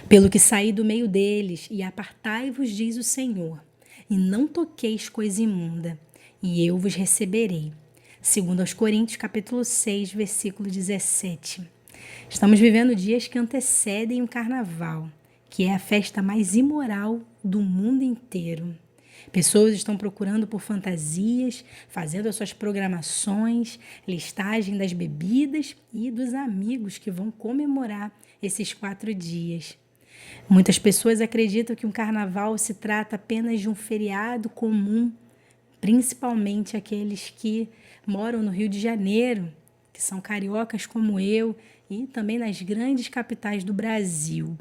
Pelo que saí do meio deles, e apartai-vos, diz o Senhor, e não toqueis coisa imunda, e eu vos receberei. Segundo aos Coríntios, capítulo 6, versículo 17. Estamos vivendo dias que antecedem o Carnaval, que é a festa mais imoral do mundo inteiro. Pessoas estão procurando por fantasias, fazendo as suas programações, listagem das bebidas e dos amigos que vão comemorar esses 4 dias. Muitas pessoas acreditam que um carnaval se trata apenas de um feriado comum, principalmente aqueles que moram no Rio de Janeiro, que são cariocas como eu, e também nas grandes capitais do Brasil.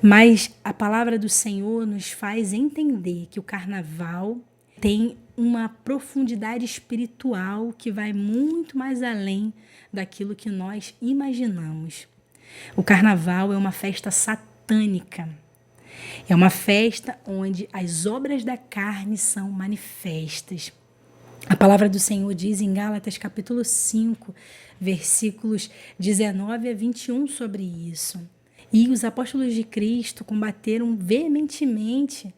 Mas a palavra do Senhor nos faz entender que o carnaval tem uma profundidade espiritual que vai muito mais além daquilo que nós imaginamos. O carnaval é uma festa satânica. É uma festa onde as obras da carne são manifestas. A palavra do Senhor diz em Gálatas capítulo 5, versículos 19 a 21 sobre isso. E os apóstolos de Cristo combateram veementemente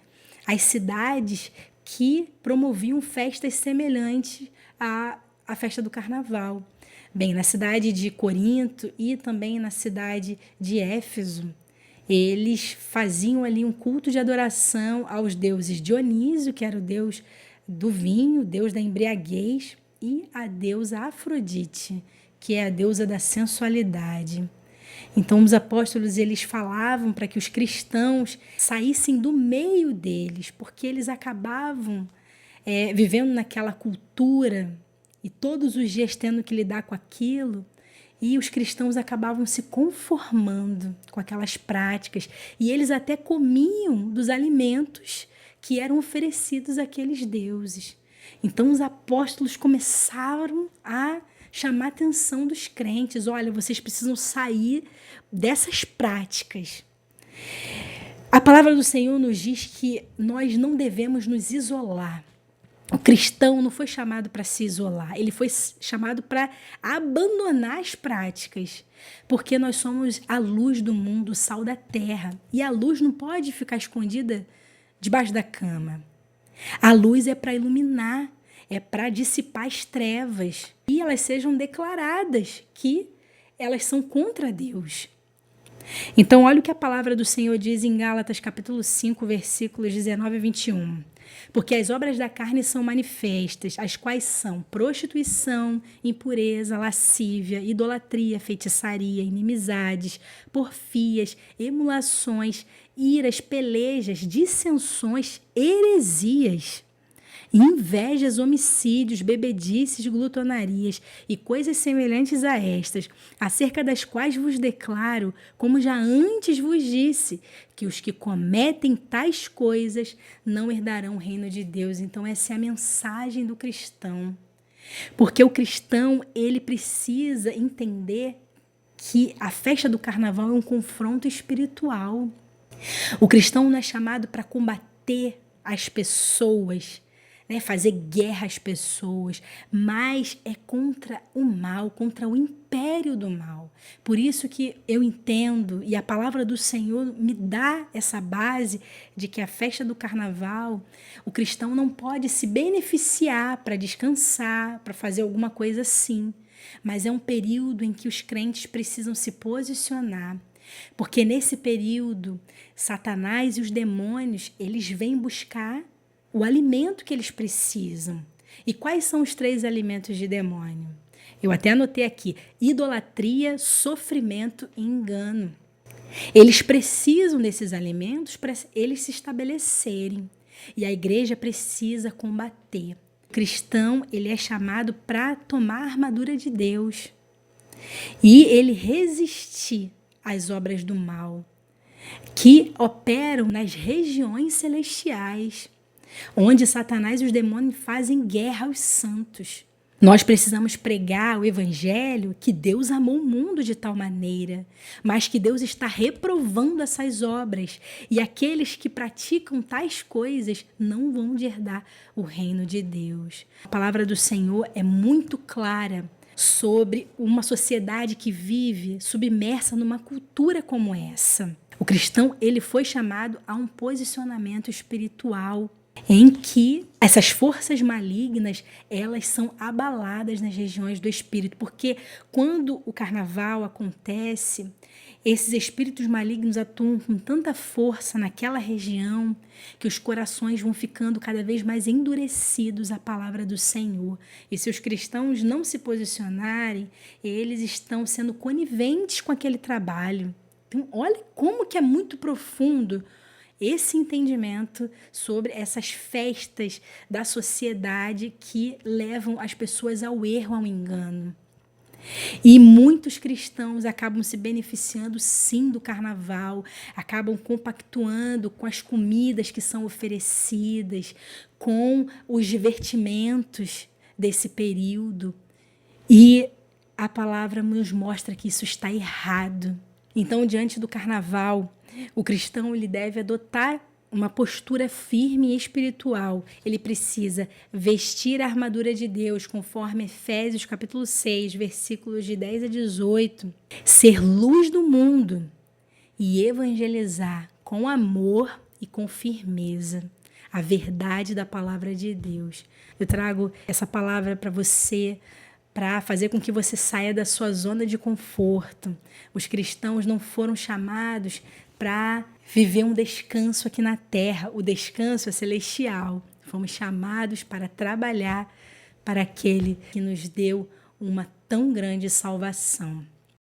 as cidades que promoviam festas semelhantes à festa do carnaval. Bem, na cidade de Corinto e também na cidade de Éfeso, eles faziam ali um culto de adoração aos deuses Dionísio, que era o deus do vinho, deus da embriaguez, e a deusa Afrodite, que é a deusa da sensualidade. Então os apóstolos eles falavam para que os cristãos saíssem do meio deles, porque eles acabavam vivendo naquela cultura e todos os dias tendo que lidar com aquilo, e os cristãos acabavam se conformando com aquelas práticas, e eles até comiam dos alimentos que eram oferecidos àqueles deuses. Então os apóstolos começaram a chamar a atenção dos crentes. Olha, vocês precisam sair dessas práticas. A palavra do Senhor nos diz que nós não devemos nos isolar. O cristão não foi chamado para se isolar, ele foi chamado para abandonar as práticas, porque nós somos a luz do mundo, o sal da terra, e a luz não pode ficar escondida debaixo da cama. A luz é para iluminar, é para dissipar as trevas, e elas sejam declaradas que elas são contra Deus. Então, olha o que a palavra do Senhor diz em Gálatas capítulo 5, versículos 19 e 21. Porque as obras da carne são manifestas, as quais são prostituição, impureza, lascívia, idolatria, feitiçaria, inimizades, porfias, emulações, iras, pelejas, dissensões, heresias, invejas, homicídios, bebedices, glutonarias e coisas semelhantes a estas, acerca das quais vos declaro, como já antes vos disse, que os que cometem tais coisas não herdarão o reino de Deus. Então essa é a mensagem do cristão. Porque o cristão, ele precisa entender que a festa do carnaval é um confronto espiritual. O cristão não é chamado para combater as pessoas, fazer guerra às pessoas, mas é contra o mal, contra o império do mal. Por isso que eu entendo, e a palavra do Senhor me dá essa base de que a festa do carnaval, o cristão não pode se beneficiar para descansar, para fazer alguma coisa assim, mas é um período em que os crentes precisam se posicionar. Porque nesse período, Satanás e os demônios, eles vêm buscar o alimento que eles precisam. E quais são os 3 alimentos de demônio? Eu até anotei aqui: idolatria, sofrimento e engano. Eles precisam desses alimentos para eles se estabelecerem. E a igreja precisa combater. O cristão, ele é chamado para tomar a armadura de Deus. E ele resistir às obras do mal, que operam nas regiões celestiais, onde Satanás e os demônios fazem guerra aos santos. Nós precisamos pregar o evangelho que Deus amou o mundo de tal maneira, mas que Deus está reprovando essas obras, e aqueles que praticam tais coisas não vão herdar o reino de Deus. A palavra do Senhor é muito clara sobre uma sociedade que vive submersa numa cultura como essa. O cristão, ele foi chamado a um posicionamento espiritual em que essas forças malignas, elas são abaladas nas regiões do espírito, porque quando o carnaval acontece, esses espíritos malignos atuam com tanta força naquela região que os corações vão ficando cada vez mais endurecidos à palavra do Senhor. E se os cristãos não se posicionarem, eles estão sendo coniventes com aquele trabalho. Então, olha como que é muito profundo esse entendimento sobre essas festas da sociedade que levam as pessoas ao erro, ao engano. E muitos cristãos acabam se beneficiando sim do carnaval, acabam compactuando com as comidas que são oferecidas, com os divertimentos desse período. E a palavra nos mostra que isso está errado. Então, diante do carnaval, o cristão ele deve adotar uma postura firme e espiritual. Ele precisa vestir a armadura de Deus, conforme Efésios capítulo 6, versículos de 10 a 18. Ser luz do mundo e evangelizar com amor e com firmeza a verdade da palavra de Deus. Eu trago essa palavra para você, para fazer com que você saia da sua zona de conforto. Os cristãos não foram chamados para viver um descanso aqui na terra. O descanso é celestial. Fomos chamados para trabalhar para aquele que nos deu uma tão grande salvação.